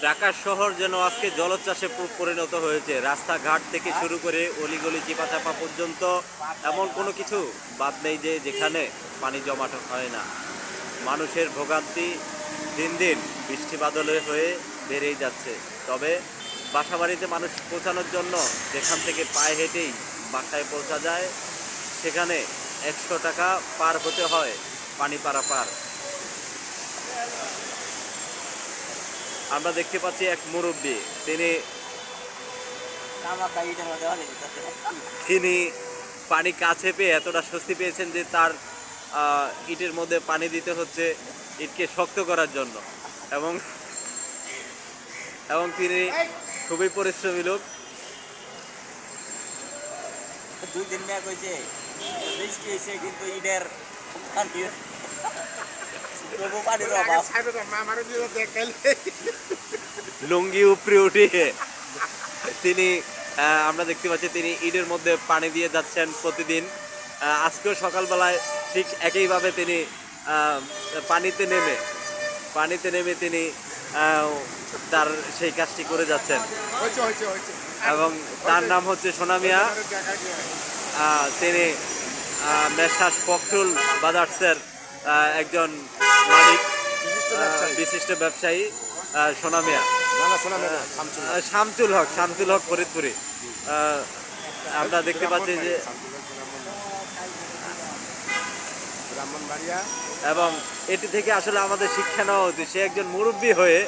ঢাকা শহর যেন আজকে জলোচ্ছ্বাসে পরিণত হয়েছে। রাস্তাঘাট থেকে শুরু করে অলিগলি চিপাচাপা পর্যন্ত এমন কোনো কিছু বাদ নেই যে যেখানে পানি জমাট হয় না। মানুষের ভোগান্তি দিন দিন বৃষ্টি বাদলে হয়ে বেড়েই যাচ্ছে। তবে বাসাবাড়িতে মানুষ পৌঁছানোর জন্য যেখান থেকে পায়ে হেঁটেই বাসায় পৌঁছা যায়, সেখানে 100 টাকা পার হতে হয় পানি পারাপার। আমরা দেখতে পাচ্ছি এক মুরব্বী, তিনি পানি কাছে পেয়ে এতটা স্বস্তি পেয়েছেন যে তার ইটের মধ্যে পানি দিতে হচ্ছে ইটকে শক্ত করার জন্য, এবং এবং তিনি খুবই পরিশ্রমী লোক। 2 দিন ব্যাগ হয়েছে, বৃষ্টি হয়েছে কিন্তু ইটের পানির পানির অভাব। লুঙ্গি উপরে উঠে তিনি আমরা দেখতে পাচ্ছি তিনি ইটের মধ্যে পানি দিয়ে যাচ্ছেন প্রতিদিন। আজকেও সকালবেলায় ঠিক একইভাবে তিনি পানিতে নেমে তিনি তার সেই কাজটি করে যাচ্ছেন, এবং তার নাম হচ্ছে সোনা মিয়া। তিনি মেসার্স ফখরুল বাজার্সের একজন মালিক, বিশিষ্ট ব্যবসায়ী সোনা মিয়া। শামসুল হক ফরিদপুরি। আমরা দেখতে পাচ্ছি যে এবং এটি থেকে আসলে আমাদের শিক্ষা নেওয়া উচিত। সে একজন মুরব্বী হয়ে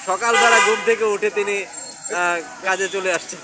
সকালবেলা ঘুম থেকে উঠে তিনি কাজে চলে আসছেন।